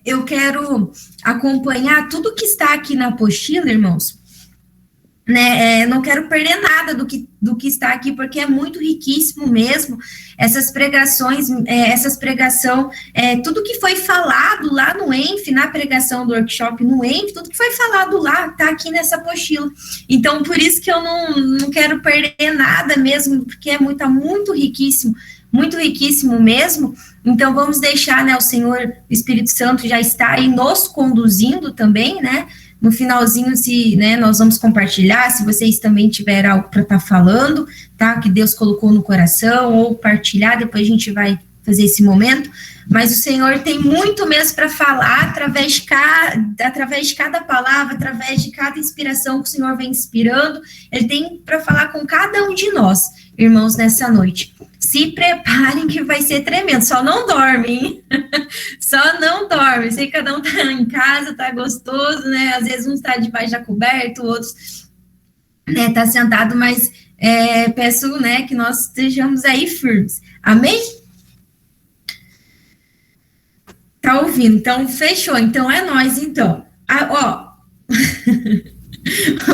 eu quero acompanhar tudo que está aqui na apostila, irmãos, né? Não quero perder nada do que está aqui, porque é muito riquíssimo mesmo. Essas pregações, tudo que foi falado lá no ENF, na pregação do workshop no ENF, tudo que foi falado lá está aqui nessa apostila. Então, por isso que eu não quero perder nada mesmo, porque é muito riquíssimo mesmo. Então, vamos deixar, né, o Senhor, o Espírito Santo já está aí nos conduzindo também, né? No finalzinho, nós vamos compartilhar, se vocês também tiverem algo para estar falando, tá? Que Deus colocou no coração, ou partilhar, depois a gente vai fazer esse momento. Mas o Senhor tem muito mesmo para falar através de cada palavra, através de cada inspiração que o Senhor vem inspirando. Ele tem para falar com cada um de nós, irmãos, nessa noite. Se preparem que vai ser tremendo, só não dormem, só não dorme. Sei que cada um tá em casa, tá gostoso, né? Às vezes um está debaixo da coberta, outros, né, tá sentado, mas peço, né, que nós estejamos aí firmes. Amém? Tá ouvindo? Então, fechou. Então, é nós, então.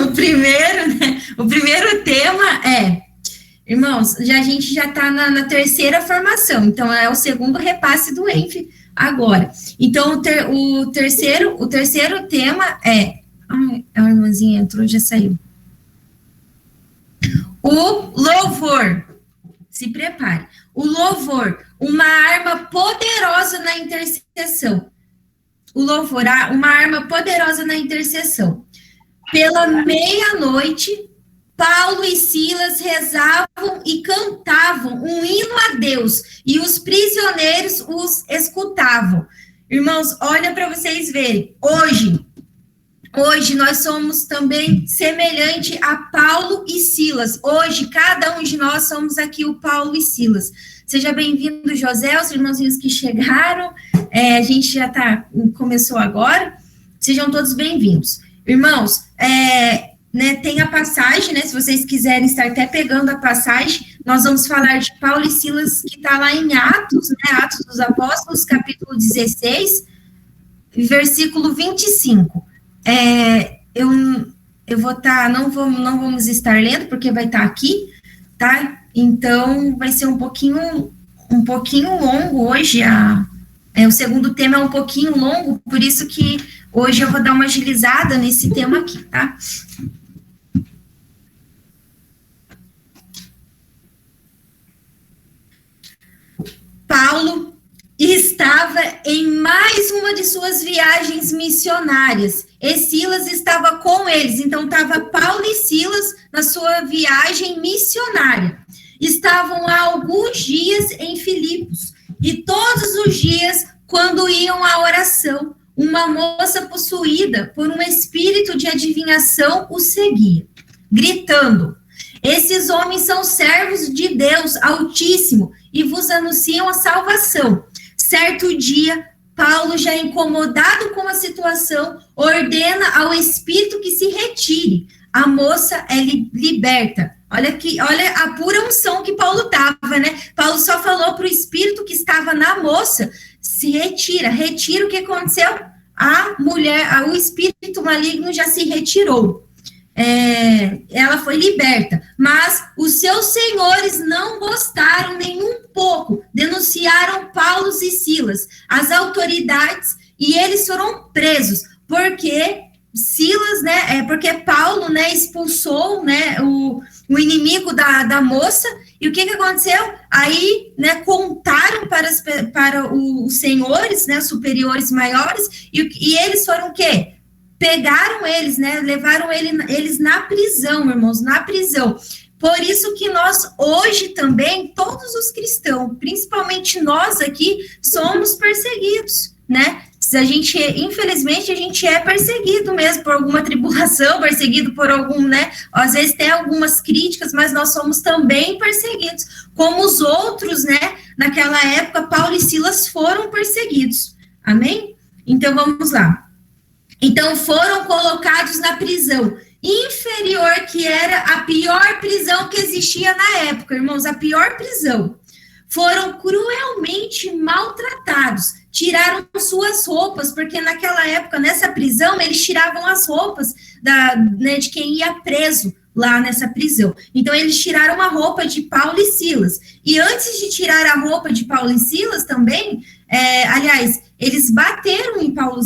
O primeiro tema irmãos, a gente já está na terceira formação, então é o segundo repasse do ENF agora. Então, o terceiro tema a irmãzinha entrou, já saiu. O louvor. Se prepare. O louvor, uma arma poderosa na intercessão. O louvor, uma arma poderosa na intercessão. Pela meia-noite, Paulo e Silas rezavam e cantavam um hino a Deus, e os prisioneiros os escutavam. Irmãos, olha para vocês verem, hoje nós somos também semelhante a Paulo e Silas. Hoje, cada um de nós somos aqui o Paulo e Silas. Seja bem-vindo, José, os irmãozinhos que chegaram, a gente já começou agora, sejam todos bem-vindos. Irmãos, tem a passagem, né, se vocês quiserem estar até pegando a passagem, nós vamos falar de Paulo e Silas, que está lá em Atos, né, Atos dos Apóstolos, capítulo 16, versículo 25. Eu vou estar, não vamos estar lendo, porque vai estar aqui, tá? Então, vai ser um pouquinho longo hoje, o segundo tema é um pouquinho longo, por isso que hoje eu vou dar uma agilizada nesse tema aqui, tá? Paulo estava em mais uma de suas viagens missionárias, e Silas estava com eles, então estava Paulo e Silas na sua viagem missionária. Estavam há alguns dias em Filipos, e todos os dias, quando iam à oração, uma moça possuída por um espírito de adivinhação o seguia, gritando: esses homens são servos de Deus Altíssimo e vos anunciam a salvação. Certo dia, Paulo, já incomodado com a situação, ordena ao espírito que se retire. A moça é liberta. Olha a pura unção que Paulo estava, né? Paulo só falou para o espírito que estava na moça: se retira. Retira, o que aconteceu? A mulher, o espírito maligno já se retirou. Ela foi liberta, mas os seus senhores não gostaram nem um pouco, denunciaram Paulo e Silas às autoridades e eles foram presos, porque Silas, né, porque Paulo, né, expulsou, né, o inimigo da moça, e o que aconteceu? Aí, né, contaram para os senhores, né, superiores maiores, e eles foram o quê? Pegaram eles, né, levaram eles na prisão, irmãos, na prisão. Por isso que nós, hoje também, todos os cristãos, principalmente nós aqui, somos perseguidos, né? Infelizmente, a gente é perseguido mesmo por alguma tribulação, perseguido por algum, né? Às vezes tem algumas críticas, mas nós somos também perseguidos, como os outros, né? Naquela época, Paulo e Silas foram perseguidos. Amém? Então, vamos lá. Então, foram colocados na prisão inferior, que era a pior prisão que existia na época, irmãos, a pior prisão. Foram cruelmente maltratados, tiraram suas roupas, porque naquela época, nessa prisão, eles tiravam as roupas de quem ia preso lá nessa prisão. Então, eles tiraram a roupa de Paulo e Silas. E antes de tirar a roupa de Paulo e Silas também, aliás, eles bateram em Paulo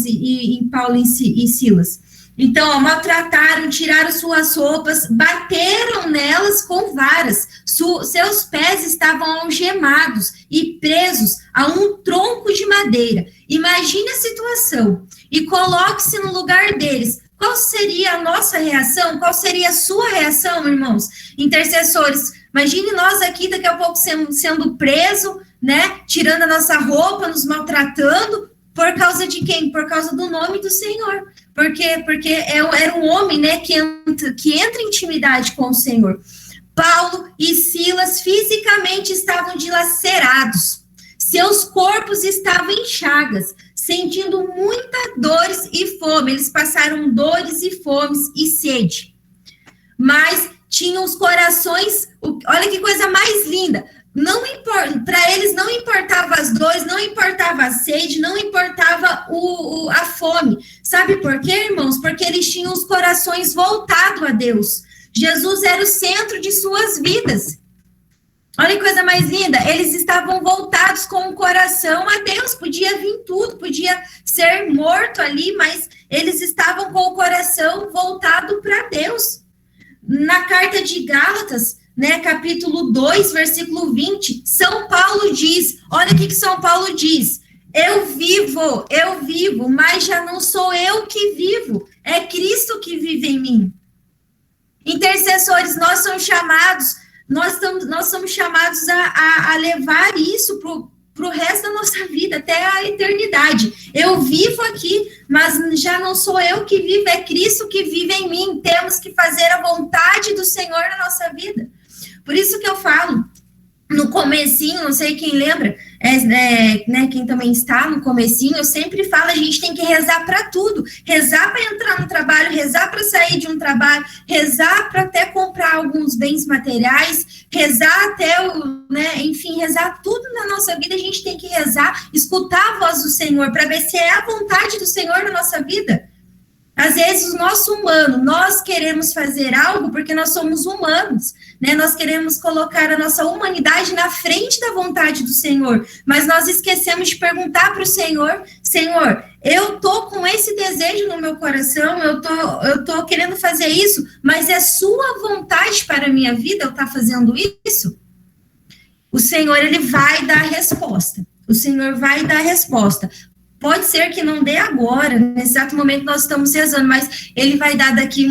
e Silas. Então, maltrataram, tiraram suas roupas, bateram nelas com varas. Seus pés estavam algemados e presos a um tronco de madeira. Imagine a situação e coloque-se no lugar deles. Qual seria a nossa reação? Qual seria a sua reação, irmãos? Intercessores, imagine nós aqui daqui a pouco sendo preso, né? Tirando a nossa roupa, nos maltratando, por causa de quem? Por causa do nome do Senhor. Porque era um homem, né, que entra em intimidade com o Senhor. Paulo e Silas fisicamente estavam dilacerados. Seus corpos estavam em chagas, sentindo muitas dores e fome. Eles passaram dores e fomes e sede. Mas tinham os corações, olha que coisa mais linda. Não importa, para eles não importava as dores, não importava a sede, não importava a fome. Sabe por quê, irmãos? Porque eles tinham os corações voltados a Deus. Jesus era o centro de suas vidas. Olha que coisa mais linda, eles estavam voltados com o coração a Deus, podia vir tudo, podia ser morto ali, mas eles estavam com o coração voltado para Deus. Na carta de Gálatas, né, capítulo 2, versículo 20, São Paulo diz, olha o que São Paulo diz, eu vivo, mas já não sou eu que vivo, é Cristo que vive em mim. Intercessores, nós somos chamados a levar isso para o resto da nossa vida, até a eternidade. Eu vivo aqui, mas já não sou eu que vivo, é Cristo que vive em mim. Temos que fazer a vontade do Senhor na nossa vida. Por isso que eu falo, no comecinho, não sei quem lembra, né, quem também está no comecinho, eu sempre falo, a gente tem que rezar para tudo, rezar para entrar no trabalho, rezar para sair de um trabalho, rezar para até comprar alguns bens materiais, rezar até, enfim, rezar tudo na nossa vida, a gente tem que rezar, escutar a voz do Senhor, para ver se é a vontade do Senhor na nossa vida. Às vezes, o nosso humano, nós queremos fazer algo porque nós somos humanos, né? Nós queremos colocar a nossa humanidade na frente da vontade do Senhor, mas nós esquecemos de perguntar para o Senhor, Senhor, eu tô com esse desejo no meu coração, eu tô querendo fazer isso, mas é sua vontade para a minha vida eu estar fazendo isso? O Senhor, ele vai dar a resposta. O Senhor vai dar a resposta. Pode ser que não dê agora, nesse exato momento nós estamos rezando, mas ele vai dar daqui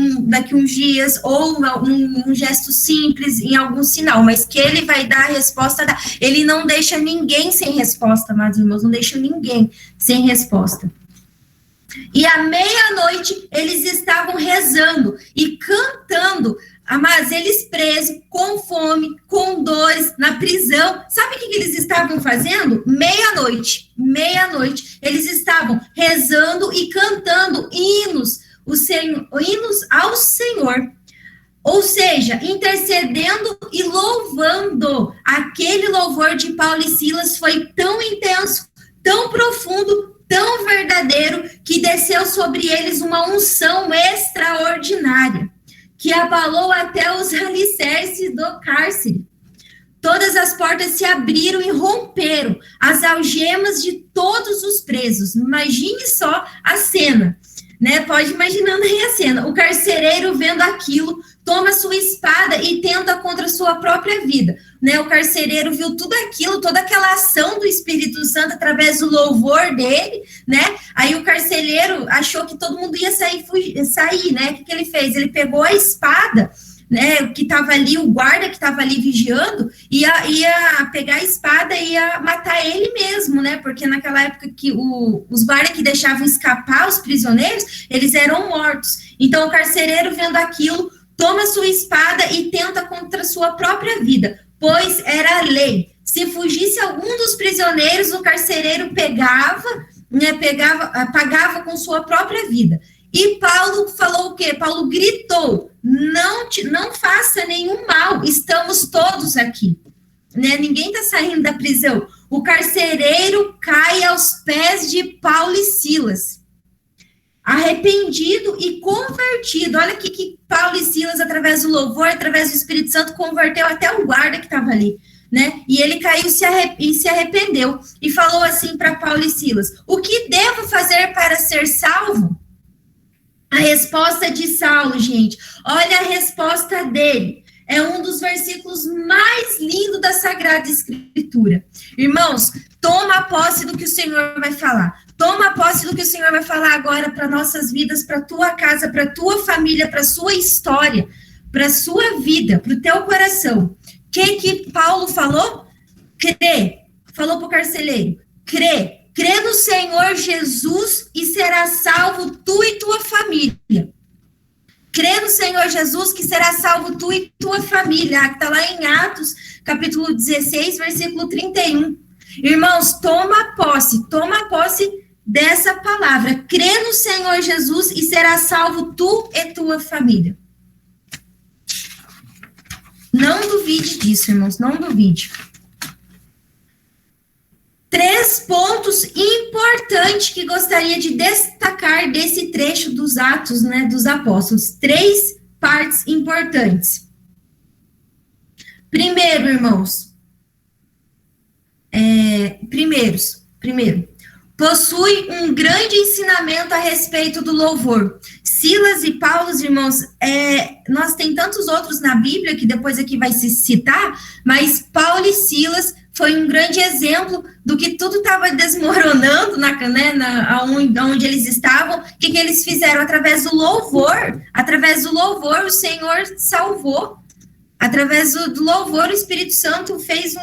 uns dias, ou um gesto simples, em algum sinal, mas que ele vai dar a resposta, ele não deixa ninguém sem resposta, amados irmãos, não deixa ninguém sem resposta. E à meia-noite, eles estavam rezando e cantando, mas eles presos, com fome, com dores, na prisão. Sabe o que eles estavam fazendo? Meia-noite, eles estavam rezando e cantando hinos ao Senhor. Ou seja, intercedendo e louvando. Aquele louvor de Paulo e Silas foi tão intenso, tão profundo, tão verdadeiro, que desceu sobre eles uma unção extraordinária, que abalou até os alicerces do cárcere. Todas as portas se abriram e romperam as algemas de todos os presos. Imagine só a cena, né? Pode imaginando aí a cena. O carcereiro, vendo aquilo, toma sua espada e tenta contra a sua própria vida, né? O carcereiro viu tudo aquilo, toda aquela ação do Espírito Santo através do louvor dele, né? Aí o carcereiro achou que todo mundo ia sair, né? O que ele fez? Ele pegou a espada, né, que estava ali, o guarda que estava ali vigiando, ia pegar a espada e ia matar ele mesmo, né, porque naquela época que os guardas que deixavam escapar os prisioneiros, eles eram mortos. Então o carcereiro, vendo aquilo, toma sua espada e tenta contra a sua própria vida, pois era a lei. Se fugisse algum dos prisioneiros, o carcereiro pagava com sua própria vida. E Paulo falou o quê? Paulo gritou, não faça nenhum mal, estamos todos aqui. Né? Ninguém está saindo da prisão. o carcereiro cai aos pés de Paulo e Silas, arrependido e convertido. Olha que Paulo e Silas, através do louvor, através do Espírito Santo, converteu até o guarda que estava ali, né? E ele caiu e se arrependeu. E falou assim para Paulo e Silas: o que devo fazer para ser salvo? A resposta de Saulo, gente, olha a resposta dele. É um dos versículos mais lindos da Sagrada Escritura. Irmãos, toma posse do que o Senhor vai falar. Toma posse do que o Senhor vai falar agora para nossas vidas, para tua casa, para tua família, para sua história, para sua vida, para o teu coração. O que Paulo falou? Crê. Falou para o carcereiro. Crê. Crê no Senhor Jesus e será salvo tu e tua família. Crê no Senhor Jesus que será salvo tu e tua família. Está lá em Atos, capítulo 16, versículo 31. Irmãos, toma posse dessa palavra. Crê no Senhor Jesus e será salvo tu e tua família. Não duvide disso, irmãos, não duvide. 3 pontos importantes que gostaria de destacar desse trecho dos Atos, né, dos Apóstolos. 3 partes importantes. Primeiro, irmãos, primeiro, possui um grande ensinamento a respeito do louvor. Silas e Paulo, irmãos, nós tem tantos outros na Bíblia que depois aqui vai se citar, mas Paulo e Silas foi um grande exemplo do que tudo estava desmoronando onde eles estavam. O que eles fizeram? Através do louvor, o Senhor salvou. Através do louvor, o Espírito Santo fez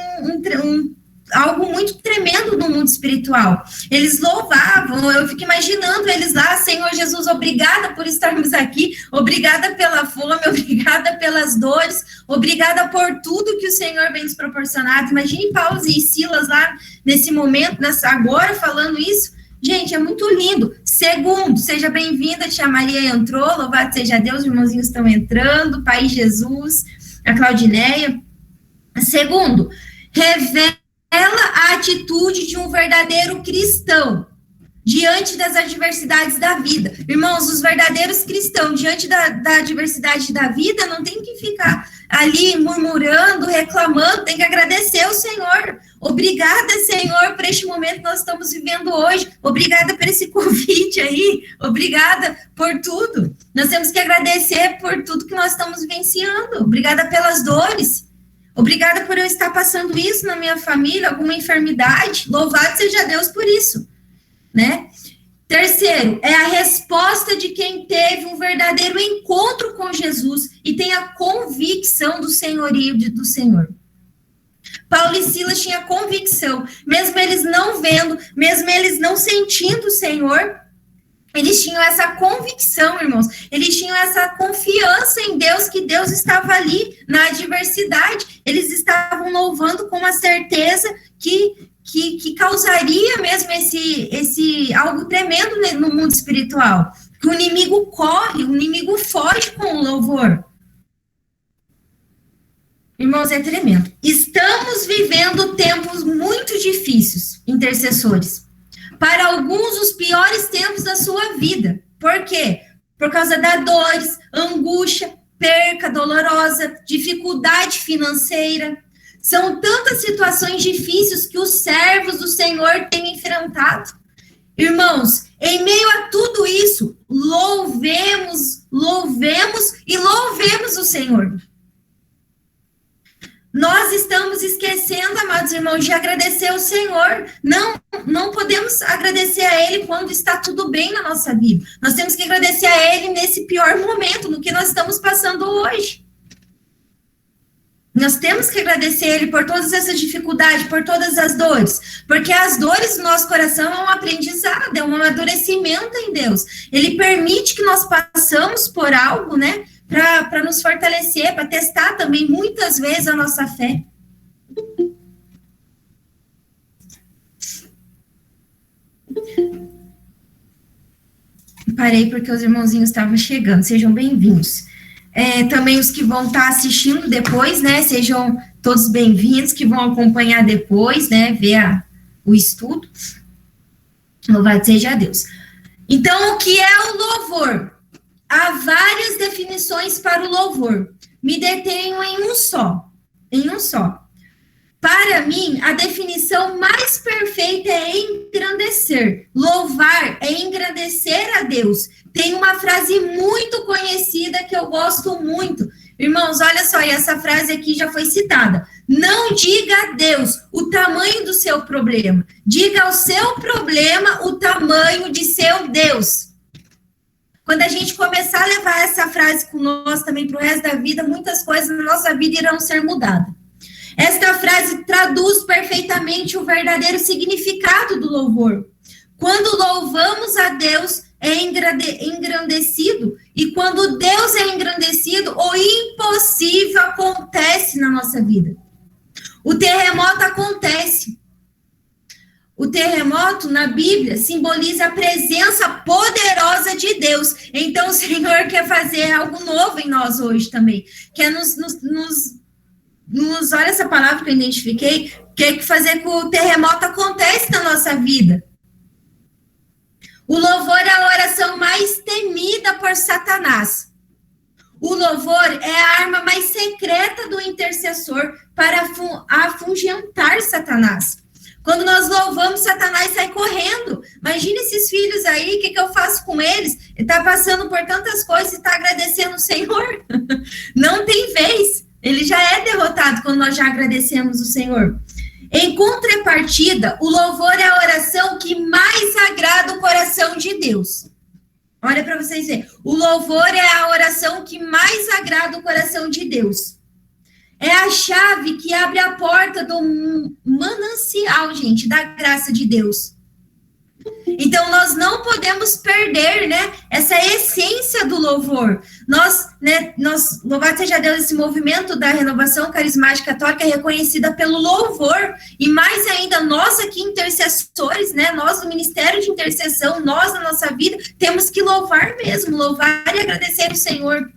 algo muito tremendo no mundo espiritual. Eles louvavam, eu fico imaginando eles lá: Senhor Jesus, obrigada por estarmos aqui, obrigada pela fome, obrigada pelas dores, obrigada por tudo que o Senhor vem nos proporcionar. Imagine Paulo e Silas lá nesse momento, agora falando isso. Gente, é muito lindo. Segundo, seja bem-vinda, tia Maria entrou, louvado seja Deus, os irmãozinhos estão entrando, Pai Jesus, a Claudineia. Segundo, revela a atitude de um verdadeiro cristão diante das adversidades da vida. Irmãos, os verdadeiros cristãos diante da adversidade da vida não tem que ficar ali murmurando, reclamando, tem que agradecer ao Senhor. Obrigada, Senhor, por este momento que nós estamos vivendo hoje. Obrigada por esse convite aí. Obrigada por tudo. Nós temos que agradecer por tudo que nós estamos vivenciando. Obrigada pelas dores. Obrigada por eu estar passando isso na minha família, alguma enfermidade. Louvado seja Deus por isso, né? Terceiro, é a resposta de quem teve um verdadeiro encontro com Jesus e tem a convicção do senhorio do Senhor. Paulo e Silas tinham a convicção, mesmo eles não vendo, mesmo eles não sentindo o Senhor, eles tinham essa convicção, irmãos, eles tinham essa confiança em Deus, que Deus estava ali na adversidade, eles estavam louvando com uma certeza que causaria mesmo esse algo tremendo no mundo espiritual, que o inimigo corre, o inimigo foge com o louvor. Irmãos, é tremendo. Estamos vivendo tempos muito difíceis, intercessores. Para alguns, os piores tempos da sua vida. Por quê? Por causa da dores, angústia, perca dolorosa, dificuldade financeira. São tantas situações difíceis que os servos do Senhor têm enfrentado. Irmãos, em meio a tudo isso, louvemos o Senhor. Nós estamos esquecendo, amados irmãos, de agradecer ao Senhor. Não podemos agradecer a Ele quando está tudo bem na nossa vida. Nós temos que agradecer a Ele nesse pior momento, no que nós estamos passando hoje. Nós temos que agradecer a Ele por todas essas dificuldades, por todas as dores, porque as dores do nosso coração é um aprendizado, é um amadurecimento em Deus. Ele permite que nós passamos por algo, né, para nos fortalecer, para testar também muitas vezes a nossa fé. Parei porque os irmãozinhos estavam chegando, sejam bem-vindos. Também os que vão estar assistindo depois, né, sejam todos bem-vindos que vão acompanhar depois, né, ver o estudo. Louvado seja Deus. Então, o que é o louvor? Há várias definições para o louvor. Me detenho em um só. Para mim, a definição mais perfeita é engrandecer. Louvar é engrandecer a Deus. Tem uma frase muito conhecida que eu gosto muito. Irmãos, olha só, e essa frase aqui já foi citada. Não diga a Deus o tamanho do seu problema. Diga ao seu problema o tamanho de seu Deus. Quando a gente começar a levar essa frase com nós também para o resto da vida, muitas coisas na nossa vida irão ser mudadas. Esta frase traduz perfeitamente o verdadeiro significado do louvor. Quando louvamos a Deus, é engrandecido, e quando Deus é engrandecido, o impossível acontece na nossa vida. O terremoto acontece. O terremoto, na Bíblia, simboliza a presença poderosa de Deus. Então, o Senhor quer fazer algo novo em nós hoje também. Quer olha essa palavra que eu identifiquei, quer fazer com que o terremoto aconteça na nossa vida. O louvor é a oração mais temida por Satanás. O louvor é a arma mais secreta do intercessor para afugentar Satanás. Quando nós louvamos, Satanás sai correndo. Imagina esses filhos aí, o que eu faço com eles? Ele está passando por tantas coisas e está agradecendo o Senhor. Não tem vez. Ele já é derrotado quando nós já agradecemos o Senhor. Em contrapartida, o louvor é a oração que mais agrada o coração de Deus. Olha para vocês verem. O louvor é a oração que mais agrada o coração de Deus. É a chave que abre a porta do manancial, gente, da graça de Deus. Então, nós não podemos perder, né, essa essência do louvor. Louvado seja Deus, esse movimento da renovação carismática católica é reconhecida pelo louvor, e mais ainda, nós aqui intercessores, né, nós no Ministério de Intercessão, nós na nossa vida, temos que louvar mesmo, louvar e agradecer o Senhor.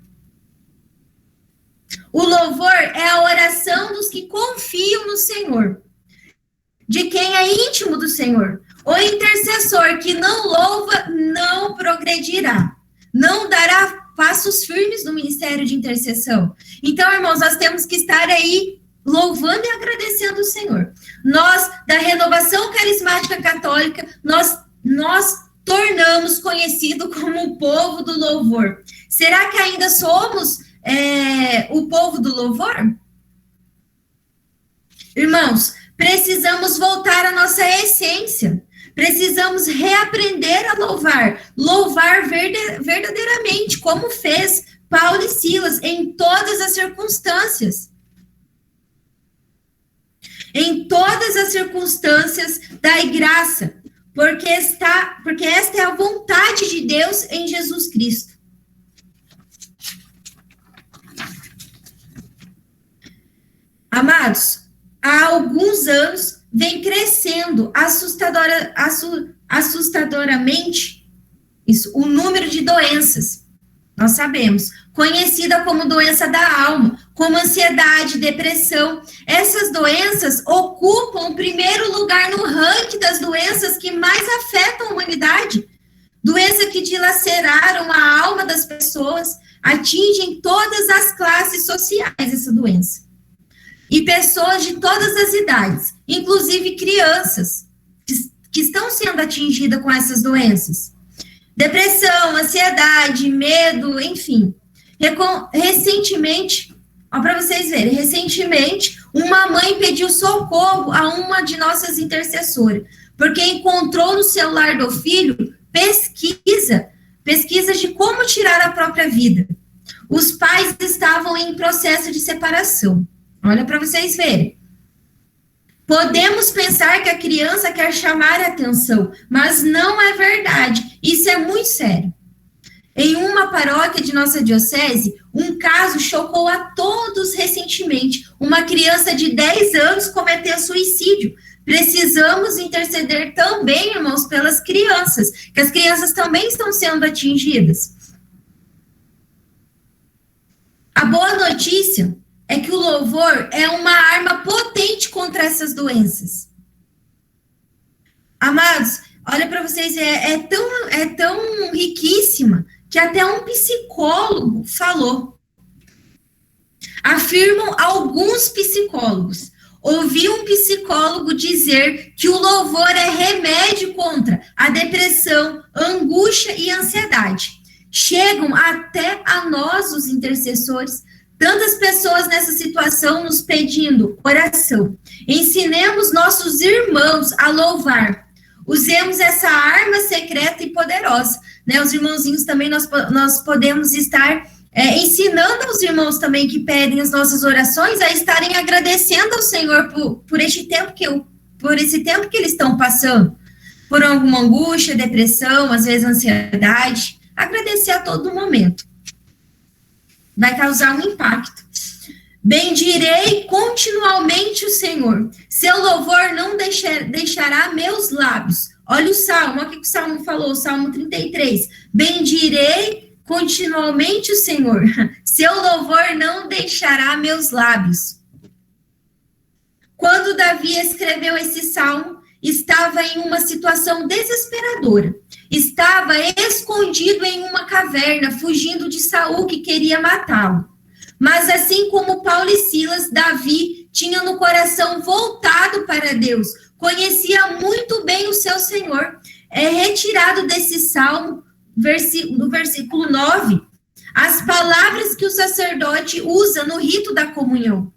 O louvor é a oração dos que confiam no Senhor, de quem é íntimo do Senhor. O intercessor que não louva não progredirá, não dará passos firmes no ministério de intercessão. Então, irmãos, nós temos que estar aí louvando e agradecendo o Senhor. Nós, da Renovação Carismática Católica, nós tornamos conhecido como o povo do louvor. Será que ainda somos o povo do louvor? Irmãos, precisamos voltar à nossa essência. Precisamos reaprender a louvar verdadeiramente, como fez Paulo e Silas em todas as circunstâncias. Em todas as circunstâncias, dai graça, porque esta é a vontade de Deus em Jesus Cristo. Amados, há alguns anos vem crescendo assustadoramente o número de doenças, nós sabemos, conhecida como doença da alma, como ansiedade, depressão. Essas doenças ocupam o primeiro lugar no ranking das doenças que mais afetam a humanidade. Doenças que dilaceraram a alma das pessoas, atingem todas as classes sociais, essa doença. E pessoas de todas as idades, inclusive crianças, que estão sendo atingidas com essas doenças. Depressão, ansiedade, medo, enfim. Recentemente, para vocês verem, uma mãe pediu socorro a uma de nossas intercessoras, porque encontrou no celular do filho pesquisas de como tirar a própria vida. Os pais estavam em processo de separação. Olha para vocês verem. Podemos pensar que a criança quer chamar a atenção, mas não é verdade. Isso é muito sério. Em uma paróquia de nossa diocese, um caso chocou a todos recentemente. Uma criança de 10 anos cometeu suicídio. Precisamos interceder também, irmãos, pelas crianças, que as crianças também estão sendo atingidas. A boa notícia é que o louvor é uma arma potente contra essas doenças. Amados, olha para vocês, é tão riquíssima que até um psicólogo falou. Afirmam alguns psicólogos. Ouvi um psicólogo dizer que o louvor é remédio contra a depressão, angústia e ansiedade. Chegam até a nós, os intercessores, tantas pessoas nessa situação nos pedindo oração. Ensinemos nossos irmãos a louvar. Usemos essa arma secreta e poderosa. Né? Os irmãozinhos também, nós podemos estar ensinando aos irmãos também que pedem as nossas orações a estarem agradecendo ao Senhor por esse tempo que eles estão passando, por alguma angústia, depressão, às vezes ansiedade. Agradecer a todo momento. Vai causar um impacto. Bendirei continuamente o Senhor. Seu louvor não deixará meus lábios. Olha o Salmo, olha o que o Salmo falou, o Salmo 33. Bendirei continuamente o Senhor. Seu louvor não deixará meus lábios. Quando Davi escreveu esse salmo, estava em uma situação desesperadora. Estava escondido em uma caverna, fugindo de Saul, que queria matá-lo. Mas assim como Paulo e Silas, Davi tinha no coração voltado para Deus, conhecia muito bem o seu Senhor. É retirado desse salmo, no versículo 9, as palavras que o sacerdote usa no rito da comunhão.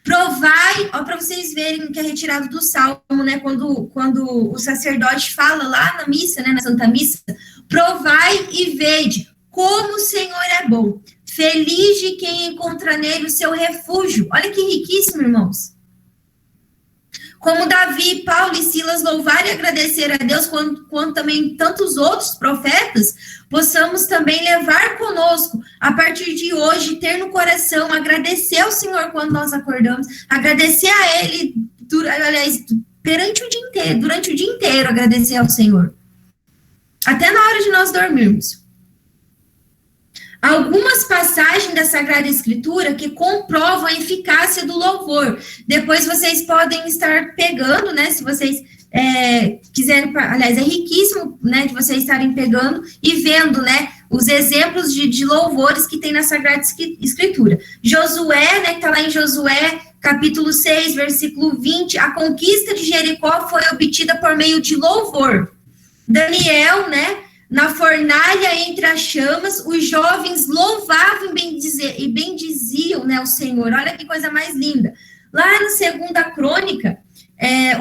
Provai, ó, para vocês verem que é retirado do Salmo, né, quando o sacerdote fala lá na missa, né, na Santa Missa, provai e vede como o Senhor é bom, feliz de quem encontra nele o seu refúgio. Olha que riquíssimo, irmãos. Como Davi, Paulo e Silas louvar e agradecer a Deus, quanto também tantos outros profetas, possamos também levar conosco, a partir de hoje, ter no coração, agradecer ao Senhor quando nós acordamos, agradecer a Ele, durante o dia inteiro, agradecer ao Senhor. Até na hora de nós dormirmos. Algumas passagens da Sagrada Escritura que comprovam a eficácia do louvor. Depois vocês podem estar pegando, né, se vocês quiserem, aliás, é riquíssimo, né, de vocês estarem pegando e vendo, né, os exemplos de louvores que tem na Sagrada Escritura. Josué, né, que está lá em Josué, capítulo 6, versículo 20, a conquista de Jericó foi obtida por meio de louvor. Daniel, né, na fornalha entre as chamas, os jovens louvavam e bendiziam, né, o Senhor. Olha que coisa mais linda. Lá na Segunda Crônica,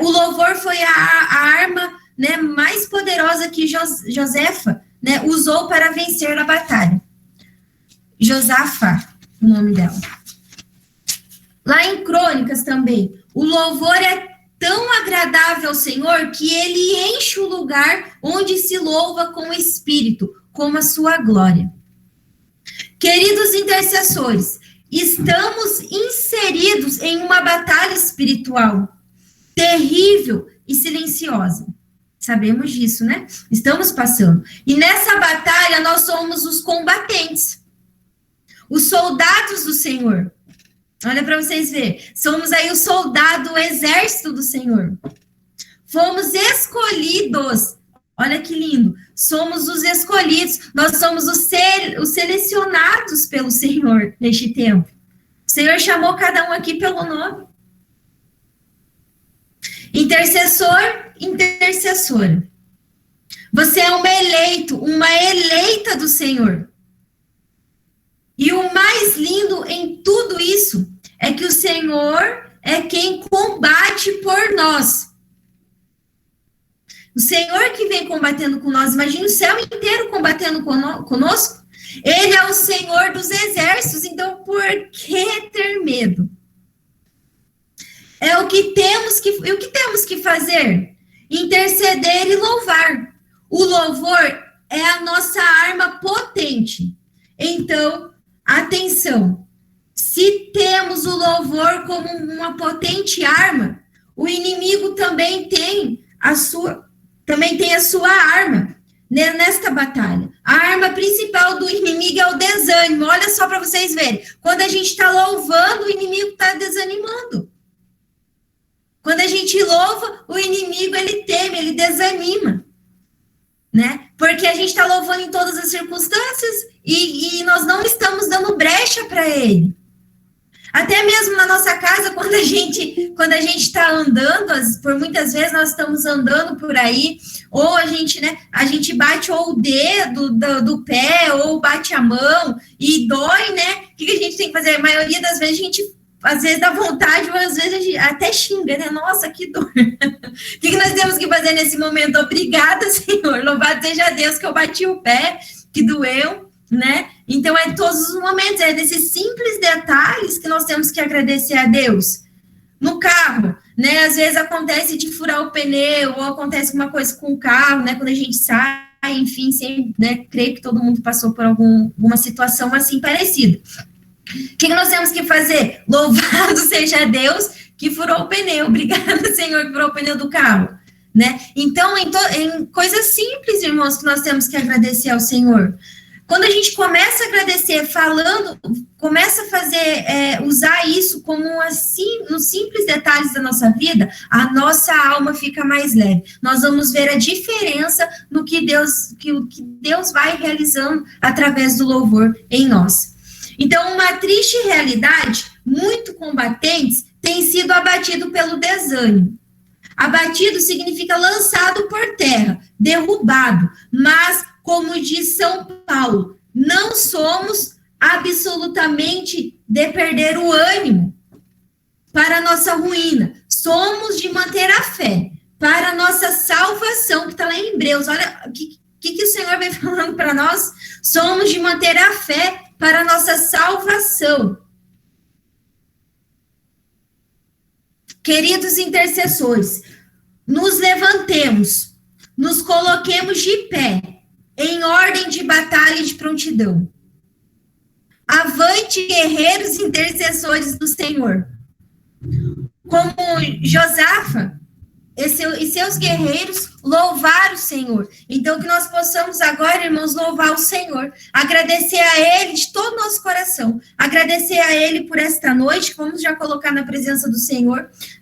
o louvor foi a arma, né, mais poderosa que Josefa, né, usou para vencer na batalha. Josafá, o nome dela. Lá em Crônicas também, o louvor é tão agradável ao Senhor que ele enche o lugar onde se louva com o Espírito, como a sua glória. Queridos intercessores, estamos inseridos em uma batalha espiritual terrível e silenciosa. Sabemos disso, né? Estamos passando. E nessa batalha nós somos os combatentes, os soldados do Senhor. Olha para vocês verem, somos aí o soldado, o exército do Senhor. Fomos escolhidos, olha que lindo, somos os escolhidos, nós somos os selecionados pelo Senhor neste tempo. O Senhor chamou cada um aqui pelo nome. Intercessor, intercessora. Você é uma eleita do Senhor. E o mais lindo em tudo isso é que o Senhor é quem combate por nós. O Senhor que vem combatendo com nós, imagina o céu inteiro combatendo conosco. Ele é o Senhor dos exércitos, então por que ter medo? O que temos que fazer? Interceder e louvar. O louvor é a nossa arma potente. Então, atenção, se temos o louvor como uma potente arma, o inimigo também tem a sua arma. nesta batalha. A arma principal do inimigo é o desânimo. Olha só para vocês verem. Quando a gente está louvando, o inimigo está desanimando. Quando a gente louva, o inimigo, ele teme, ele desanima. Né? Porque a gente está louvando em todas as circunstâncias e nós não estamos dando brecha para ele. Até mesmo na nossa casa, quando a gente está andando, por muitas vezes nós estamos andando por aí, ou a gente bate ou o dedo do pé, ou bate a mão, e dói, né? O que a gente tem que fazer? A maioria das vezes a gente, às vezes dá vontade, ou às vezes a gente até xinga, né? Nossa, que dor. O que nós temos que fazer nesse momento? Obrigada, Senhor, louvado seja Deus que eu bati o pé, que doeu, né? Então, é todos os momentos, é desses simples detalhes que nós temos que agradecer a Deus. No carro, né? Às vezes acontece de furar o pneu, ou acontece alguma coisa com o carro, né? Quando a gente sai, enfim, sempre, né? Creio que todo mundo passou por alguma situação assim parecida. O que nós temos que fazer? Louvado seja Deus que furou o pneu. Obrigada, Senhor, que furou o pneu do carro, né? Então, em coisas simples, irmãos, que nós temos que agradecer ao Senhor. Quando a gente começa a agradecer, começa a fazer, usar isso como assim, nos simples detalhes da nossa vida, a nossa alma fica mais leve. Nós vamos ver a diferença no que Deus vai realizando através do louvor em nós. Então, uma triste realidade, muito combatentes, tem sido abatido pelo desânimo. Abatido significa lançado por terra, derrubado, mas como diz São Paulo, não somos absolutamente de perder o ânimo para a nossa ruína. Somos de manter a fé para a nossa salvação, que está lá em Hebreus. Olha o que o Senhor vem falando para nós. Somos de manter a fé para a nossa salvação. Queridos intercessores, nos levantemos, nos coloquemos de pé, em ordem de batalha e de prontidão. Avante, guerreiros intercessores do Senhor. Como Josafa e seus guerreiros louvar o Senhor. Então, que nós possamos agora, irmãos, louvar o Senhor. Agradecer a Ele de todo o nosso coração. Agradecer a Ele por esta noite, vamos já colocar na presença do Senhor.